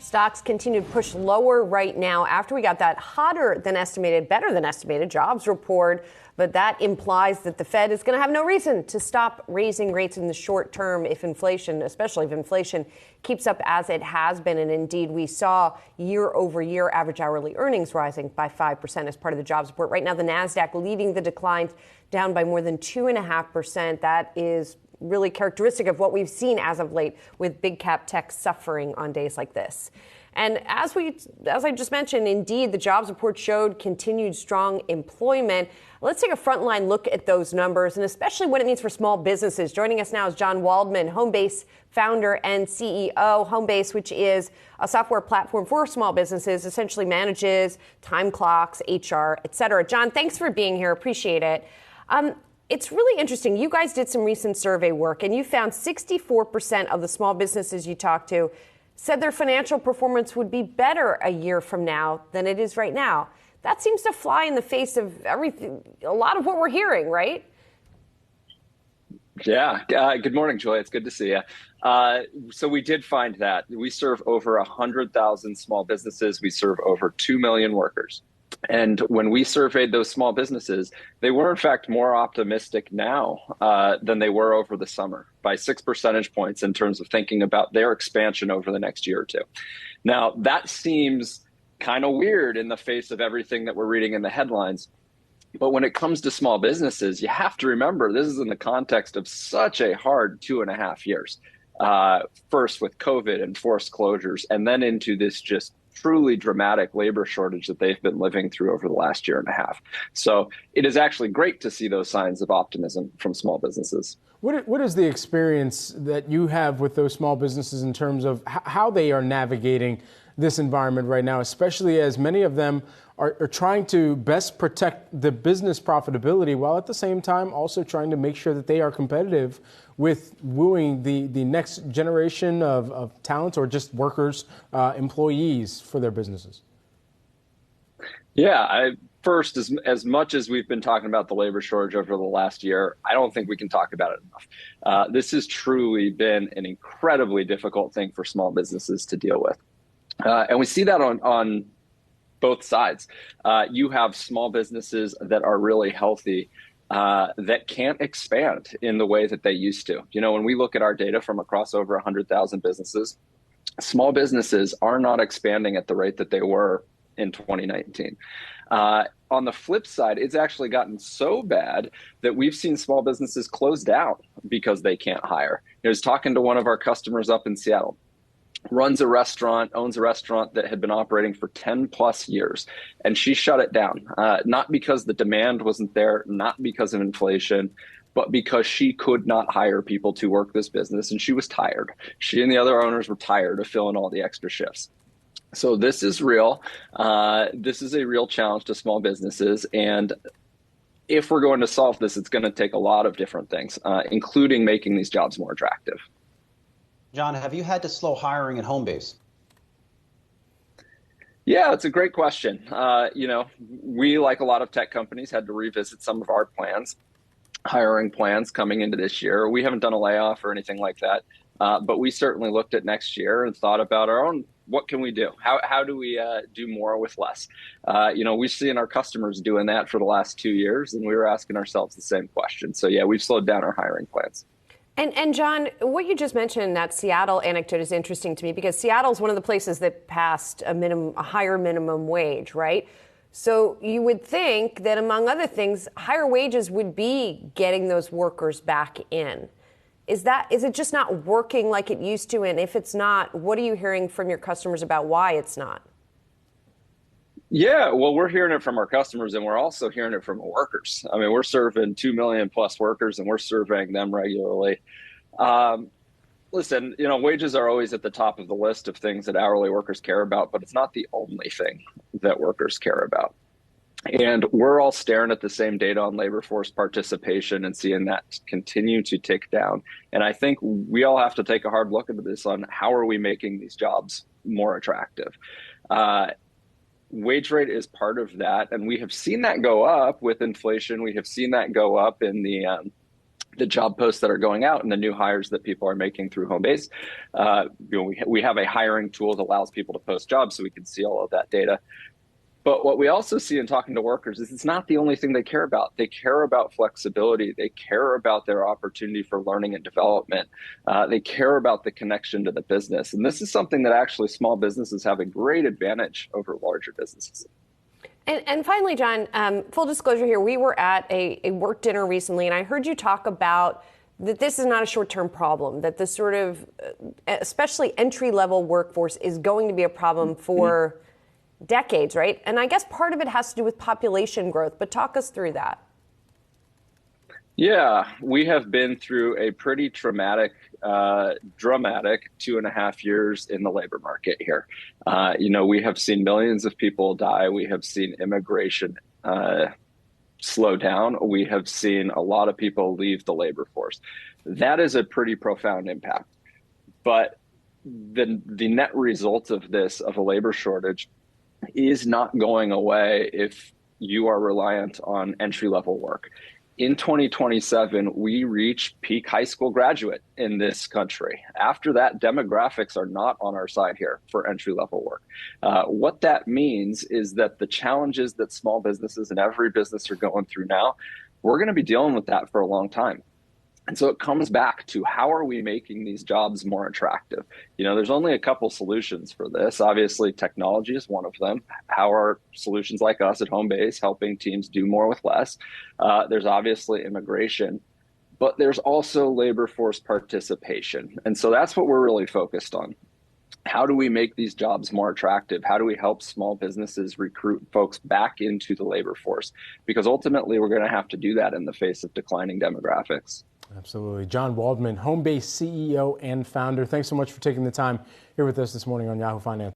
Stocks continue to push lower right now after we got that hotter than estimated, better than estimated jobs report. But that implies that the Fed is going to have no reason to stop raising rates in the short term if inflation, especially if inflation keeps up as it has been. And indeed, we saw year over year average hourly earnings rising by 5% as part of the jobs report. Right now, the NASDAQ leading the declines, down by more than 2.5%. That is really characteristic of what we've seen as of late, with big cap tech suffering on days like this. And as I just mentioned, indeed, the jobs report showed continued strong employment. Let's take a frontline look at those numbers, and especially what it means for small businesses. Joining us now is John Waldmann, Homebase founder and CEO. Homebase, which is a software platform for small businesses, essentially manages time clocks, HR, et cetera. John, thanks for being here. Appreciate it. It's really interesting. You guys did some recent survey work, and you found 64% of the small businesses you talked to said their financial performance would be better a year from now than it is right now. That seems to fly in the face of everything, a lot of what we're hearing, right? Yeah. Good morning, Julia. It's good to see you. So we did find that. We serve over 100,000 small businesses. We serve over 2 million workers. And when we surveyed those small businesses, they were, in fact, more optimistic now than they were over the summer by 6 percentage points in terms of thinking about their expansion over the next year or two. Now, that seems kind of weird in the face of everything that we're reading in the headlines. But when it comes to small businesses, you have to remember this is in the context of such a hard 2.5 years. First with COVID and forced closures, and then into this just truly dramatic labor shortage that they've been living through over the last year and a half. So it is actually great to see those signs of optimism from small businesses. What is the experience that you have with those small businesses in terms of how they are navigating this environment right now, especially as many of them are trying to best protect the business profitability while at the same time also trying to make sure that they are competitive with wooing the next generation of talent or just workers, employees for their businesses? Yeah, first, as much as we've been talking about the labor shortage over the last year, I don't think we can talk about it enough. This has truly been an incredibly difficult thing for small businesses to deal with. And we see that on both sides. You have small businesses that are really healthy that can't expand in the way that they used to. You know, when we look at our data from across over 100,000 businesses, small businesses are not expanding at the rate that they were in 2019. On the flip side, it's actually gotten so bad that we've seen small businesses close down because they can't hire. I was talking to one of our customers up in Seattle. Owns a restaurant that had been operating for 10 plus years, and she shut it down. Not because the demand wasn't there, not because of inflation, but because she could not hire people to work this business, and she was tired. She and the other owners were tired of filling all the extra shifts. So this is real. This is a real challenge to small businesses, and if we're going to solve this, it's going to take a lot of different things, including making these jobs more attractive. John, have you had to slow hiring at Homebase? Yeah, it's a great question. We, like a lot of tech companies, had to revisit some of our plans, hiring plans coming into this year. We haven't done a layoff or anything like that, but we certainly looked at next year and thought about our own. What can we do? How do we do more with less? We've seen our customers doing that for the last 2 years, and we were asking ourselves the same question. So yeah, we've slowed down our hiring plans. And John, what you just mentioned, that Seattle anecdote, is interesting to me because Seattle is one of the places that passed a higher minimum wage, right? So you would think that, among other things, higher wages would be getting those workers back in. Is it just not working like it used to? And if it's not, what are you hearing from your customers about why it's not? Yeah, well, we're hearing it from our customers, and we're also hearing it from workers. I mean, we're serving 2 million plus workers, and we're surveying them regularly. Listen, wages are always at the top of the list of things that hourly workers care about, but it's not the only thing that workers care about. And we're all staring at the same data on labor force participation and seeing that continue to tick down. And I think we all have to take a hard look at this on how are we making these jobs more attractive. Wage rate is part of that, and we have seen that go up with inflation. We have seen that go up in the the job posts that are going out and the new hires that people are making through Homebase. We have a hiring tool that allows people to post jobs so we can see all of that data. But what we also see in talking to workers is it's not the only thing they care about. They care about flexibility. They care about their opportunity for learning and development. They care about the connection to the business. And this is something that actually small businesses have a great advantage over larger businesses. And finally, John, full disclosure here, we were at a work dinner recently, and I heard you talk about that this is not a short-term problem, that this sort of, especially entry-level workforce is going to be a problem for decades, right? And I guess part of it has to do with population growth, but talk us through that. Yeah, we have been through a pretty dramatic 2.5 years in the labor market here. We have seen millions of people die. We have seen immigration slow down. We have seen a lot of people leave the labor force. That is a pretty profound impact. But the net result of this, of a labor shortage, is not going away if you are reliant on entry-level work. In 2027, we reach peak high school graduate in this country. After that, demographics are not on our side here for entry-level work. What that means is that the challenges that small businesses and every business are going through now, we're going to be dealing with that for a long time. And so it comes back to how are we making these jobs more attractive? There's only a couple solutions for this. Obviously, technology is one of them. How are solutions like us at Homebase helping teams do more with less? There's obviously immigration, but there's also labor force participation. And so that's what we're really focused on. How do we make these jobs more attractive? How do we help small businesses recruit folks back into the labor force? Because ultimately, we're going to have to do that in the face of declining demographics. Absolutely. John Waldmann, Homebase CEO and founder. Thanks so much for taking the time here with us this morning on Yahoo Finance.